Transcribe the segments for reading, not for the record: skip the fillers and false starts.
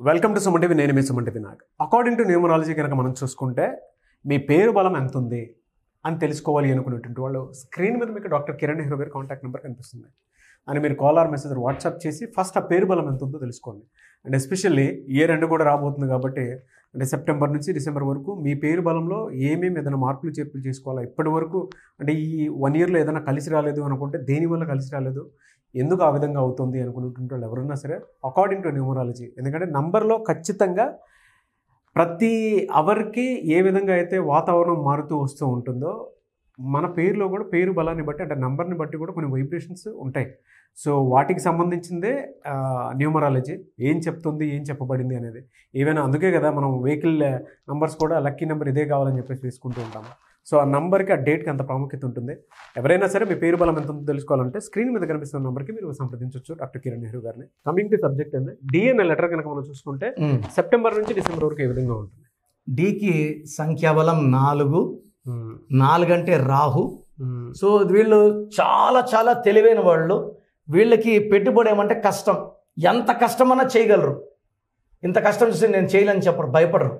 Welcome to Suman TV. నేను మీ Suman TV Nag. According to numerology కనుక మనం చూసుకుంటే మీ పేరు బలం ఎంత ఉంది అని తెలుసుకోవాలి అనుకునేటువంటి వాళ్ళు స్క్రీన్ మీద మీకు డాక్టర్ కిరణ్ నెహ్రూ గారి కాంటాక్ట్ నెంబర్ కనిపిస్తుంది. అని మీరు కాల్ ఆర్ మెసేజ్ వాట్సాప్ చేసి ఫస్ట్ ఆ పేరు బలం ఎంత ఉందో తెలుసుకోండి. అండ్ ఎస్పెషల్లీ ఇయర్ ఎండ్ కూడా రాబోతుంది కాబట్టి అంటే సెప్టెంబర్ నుంచి డిసెంబర్ వరకు మీ పేరు బలంలో ఏమేమి ఏదైనా మార్పులు చేర్పులు చేసుకోవాలా, ఇప్పటి వరకు అంటే ఈ 1 yearలో ఏదైనా కలిసి రాలేదు అనుకుంటే దేనివల్ల కలిసి రాలేదు, ఎందుకు ఆ విధంగా అవుతుంది అనుకునేటువంటి వాళ్ళు ఎవరన్నా సరే అకార్డింగ్ టు న్యూమరాలజీ, ఎందుకంటే నంబర్లో ఖచ్చితంగా ప్రతి అవర్కి ఏ విధంగా అయితే వాతావరణం మారుతూ వస్తూ ఉంటుందో మన పేరులో కూడా పేరు బలాన్ని బట్టి అంటే నంబర్ని బట్టి కూడా కొన్ని వైబ్రేషన్స్ ఉంటాయి. సో వాటికి సంబంధించిందే న్యూమరాలజీ ఏం చెప్తుంది, ఏం చెప్పబడింది అనేది. ఏవైనా అందుకే కదా మనం వెహికల్ నంబర్స్ కూడా లక్కీ నెంబర్ ఇదే కావాలని చెప్పేసి తీసుకుంటూ ఉంటాము. సో ఆ నంబర్కి ఆ డేట్కి అంత ప్రాముఖ్యత ఉంటుంది. ఎవరైనా సరే మీ పేరు బలం ఎంత ఉందో తెలుసుకోవాలంటే స్క్రీన్ మీద కనిపిస్తున్న నెంబర్కి మీరు సంప్రదించవచ్చు డాక్టర్ కిరణ్ నెహ్రూ గారిని. కమింగ్ టు సబ్జెక్ట్ అంటే డి అనే లెటర్ కనుక మనం చూసుకుంటే సెప్టెంబర్ నుంచి డిసెంబర్ వరకు ఏ విధంగా ఉంటుంది? డికి సంఖ్యాబలం 4. 4 అంటే రాహు. సో వీళ్ళు చాలా చాలా తెలివైన వాళ్ళు. వీళ్ళకి పెట్టుబడి ఏమంటే కష్టం, ఎంత కష్టమన్నా చేయగలరు. ఇంత కష్టం చూసి నేను చేయలేని చెప్పరు, భయపడరు.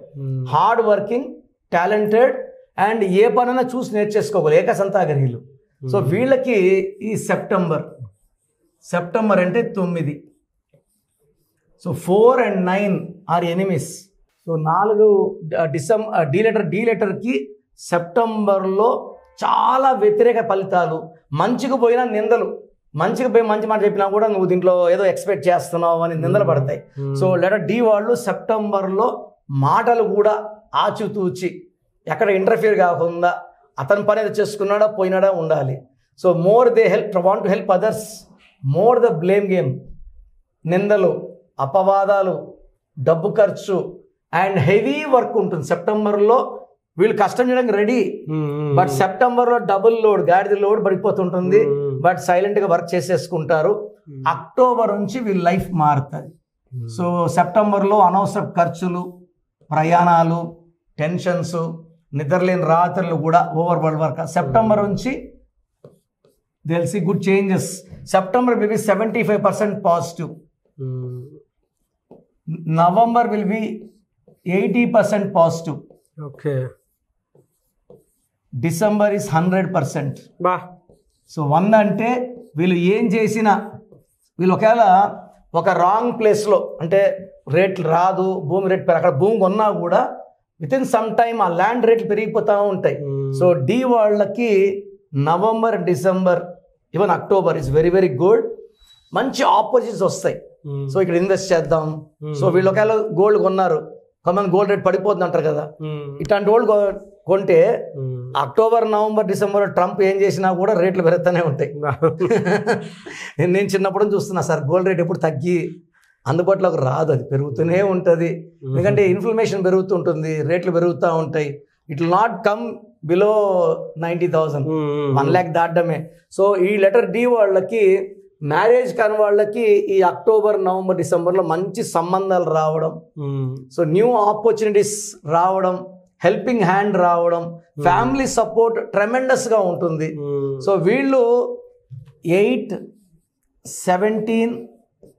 హార్డ్ వర్కింగ్, టాలెంటెడ్ అండ్ ఏ పనైనా చూసి నేర్చేసుకోగలరు, ఏకసంతాగ్రహీలు. సో వీళ్ళకి ఈ సెప్టెంబర్ అంటే 9. So 4 and 9 are enemies. So 4 D లెటర్కి సెప్టెంబర్లో చాలా వ్యతిరేక ఫలితాలు. మంచిగా పోయినా నిందలు, మంచిగా పోయి మంచి మాట చెప్పినా కూడా నువ్వు దీంట్లో ఏదో ఎక్స్పెక్ట్ చేస్తున్నావు అని నిందలు పడతాయి. సో లెటర్ డి వాళ్ళు సెప్టెంబర్లో మాటలు కూడా ఆచితూచి ఎక్కడ ఇంటర్ఫియర్ కాకుండా అతని పని ఏదో చేసుకున్నాడా పోయినాడా ఉండాలి. So more they want to help others, more the blame game. నిందలు, అపవాదాలు, డబ్బు ఖర్చు అండ్ హెవీ వర్క్ ఉంటుంది సెప్టెంబర్లో. వీళ్ళు కష్టం చేయడానికి రెడీ, బట్ సెప్టెంబర్లో డబుల్ లోడ్, గాడిద లోడ్ పడిపోతుంటుంది. బట్ సైలెంట్గా వర్క్ చేసేసుకుంటారు. అక్టోబర్ నుంచి వీళ్ళ లైఫ్ మారుతుంది. సో సెప్టెంబర్లో అనవసర ఖర్చులు, ప్రయాణాలు, టెన్షన్స్, నిద్రలేని రాత్రులు కూడా ఓవర్ వరల్డ్ వర్క్. సెప్టెంబర్ నుంచి they will see good changes. September will be 75% positive. November will be 80% positive. Okay. December is 100%. బా. సో 1 అంటే వీళ్ళు ఏం చేసినా, వీళ్ళు ఒకవేళ ఒక రాంగ్ ప్లేస్లో అంటే రేట్లు రాదు, భూమి రేట్ అక్కడ భూమి కొన్నా కూడా విత్ ఇన్ సమ్ టైమ్ ఆ ల్యాండ్ రేట్లు పెరిగిపోతూ ఉంటాయి. సో డి వాళ్ళకి November, December, even October is very very good. మంచి ఆపోజిట్స్ వస్తాయి. సో ఇక్కడ ఇన్వెస్ట్ చేద్దాం. సో వీళ్ళు ఒకవేళ గోల్డ్ కొన్నారు, కొంతమంది గోల్డ్ రేట్ పడిపోతుంది అంటారు కదా, ఇట్లాంటి గోల్డ్ కొంటే అక్టోబర్, నవంబర్, డిసెంబర్ ట్రంప్ ఏం చేసినా కూడా రేట్లు పెరుగుతూనే ఉంటాయి. నేను చిన్నప్పుడు చూస్తున్నా సార్, గోల్డ్ రేట్ ఎప్పుడు తగ్గి అందుబాటులోకి రాదు, అది పెరుగుతూనే ఉంటుంది. ఎందుకంటే ఇన్ఫ్లమేషన్ పెరుగుతుంటుంది, రేట్లు పెరుగుతూ ఉంటాయి. It will not come below 90,000, 1 lakh దాటమే. సో ఈ లెటర్ డి వాళ్ళకి, మ్యారేజ్ కాని వాళ్ళకి ఈ అక్టోబర్, నవంబర్, డిసెంబర్లో మంచి సంబంధాలు రావడం, సో న్యూ ఆపర్చునిటీస్ రావడం, హెల్పింగ్ హ్యాండ్ రావడం, ఫ్యామిలీ సపోర్ట్ ట్రెమెండస్గా ఉంటుంది. సో వీళ్ళు 8, 17,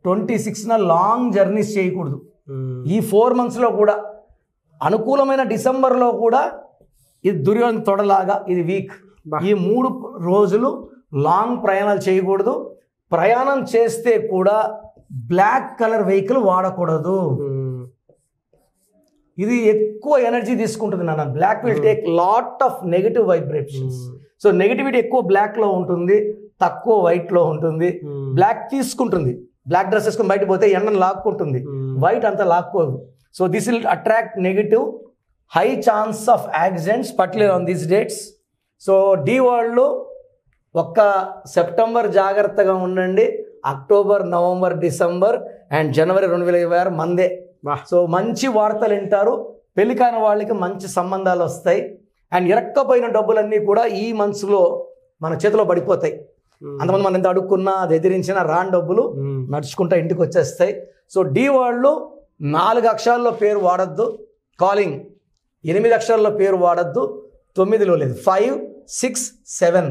26 లాంగ్ జర్నీస్ చేయకూడదు. ఈ 4 monthsలో కూడా అనుకూలమైన డిసెంబర్లో కూడా ఇది దుర్యోధన తొడలాగా ఇది వీక్. ఈ 3 రోజులు లాంగ్ ప్రయాణాలు చేయకూడదు. ప్రయాణం చేస్తే కూడా బ్లాక్ కలర్ వెహికల్ వాడకూడదు. ఇది ఎక్కువ ఎనర్జీ తీసుకుంటుంది నాన్న. Black will take lot of negative vibrations. So negativity ఎక్కువ బ్లాక్లో ఉంటుంది, తక్కువ వైట్లో ఉంటుంది. బ్లాక్ తీసుకుంటుంది, బ్లాక్ డ్రెస్ వేసుకొని బయట పోతే ఎండను లాక్కుంటుంది, వైట్ అంతా లాక్కోదు. So this will attract negative, high chance of accidents particular on these dates. So D వాళ్ళు ఒక్క సెప్టెంబర్ జాగ్రత్తగా ఉండండి. అక్టోబర్, నవంబర్, డిసెంబర్ అండ్ జనవరి 2026 మందే. సో మంచి వార్తలు వింటారు. పెళ్లి కాని వాళ్ళకి మంచి సంబంధాలు వస్తాయి. అండ్ ఇరక్కపోయిన డబ్బులన్నీ కూడా ఈ మంత్స్లో మన చేతిలో పడిపోతాయి. అంతమంది మనం ఎంత అడుక్కున్నా, అది ఎదిరించినా రాని డబ్బులు నడుచుకుంటా ఇంటికి వచ్చేస్తాయి. సో డి వాళ్ళు 4 అక్షరాల్లో పేరు వాడద్దు. కాలింగ్ 8 అక్షరాల్లో పేరు వాడద్దు. 9లో లేదు, 5, 6, 7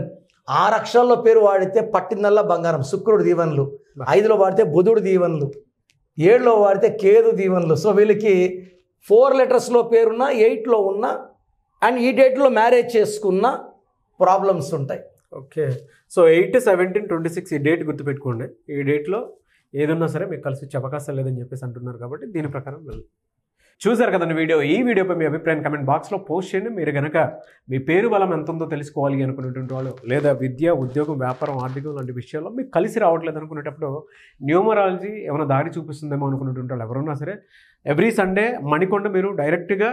6 అక్షరాల్లో పేరు వాడితే పట్టిందల్లా బంగారం. శుక్రుడు దీవెనలు. 5లో వాడితే బుధుడు దీవెనలు. 7లో వాడితే కేతు దీవెనలు. సో వీళ్ళకి 4 లెటర్స్లో పేరున్న 8లో ఉన్న అండ్ ఈ డేట్లో మ్యారేజ్ చేసుకున్న ప్రాబ్లమ్స్ ఉంటాయి. ఓకే. సో 8, 17, 26 ఈ డేట్ గుర్తుపెట్టుకోండి. ఈ డేట్లో ఏదున్నా సరే మీకు కలిసి వచ్చే అవకాశం లేదని చెప్పేసి అంటున్నారు కాబట్టి దీని ప్రకారం వెళ్ళి చూసారు కదండి వీడియో. ఈ వీడియోపై మీ అభిప్రాయం కమెంట్ బాక్స్లో పోస్ట్ చేయండి. మీరు కనుక మీ పేరు బలం ఎంత ఉందో తెలుసుకోవాలి అనుకునేటువంటి వాళ్ళు, లేదా విద్య, ఉద్యోగం, వ్యాపారం, ఆర్థికం లాంటి విషయాల్లో మీకు కలిసి రావట్లేదు అనుకునేటప్పుడు న్యూమరాలజీ ఏమైనా దారి చూపిస్తుందేమో అనుకునేటువంటి వాళ్ళు ఎవరున్నా సరే ఎవ్రీ సండే మణికొండ మీరు డైరెక్ట్గా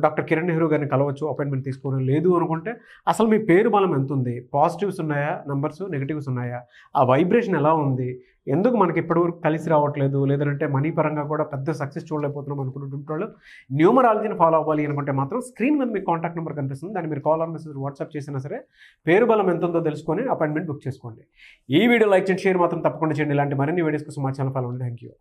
డాక్టర్ కిరణ్ నెహ్రూ గారిని కలవచ్చు, అపాయింట్మెంట్ తీసుకోవడం. లేదు అనుకుంటే అసలు మీ పేరు బలం ఎంత ఉంది, పాజిటివ్స్ ఉన్నాయా నంబర్స్, నెగిటివ్స్ ఉన్నాయా, ఆ వైబ్రేషన్ ఎలా ఉంది, ఎందుకు మనకి ఇప్పటివరకు కలిసి రావట్లేదు, లేదంటే మనీ పరంగా కూడా పెద్ద సక్సెస్ చూడలేకపోతున్నాం అనుకున్నటువంటి వాళ్ళు న్యూమరాలజీని ఫాలో అవ్వాలి అనుకుంటే మాత్రం స్క్రీన్ మీద మీకు కాంటాక్ట్ నెంబర్ కనిపిస్తుంది. దాన్ని మీరు కాల్ ఆర్ మెసేజ్ వాట్సాప్ చేసినా సరే పేరు బలం ఎంత ఉందో తెలుసుకొని అపాయింట్మెంట్ బుక్ చేసుకోండి. ఈ వీడియో లైక్ చేయండి, షేర్ మాత్రం తప్పకుండా చేయండి. ఇలాంటి మరిన్ని వీడియోస్ కోసం మా ఛానల్ ఫాలో అవ్వండి. Thank you.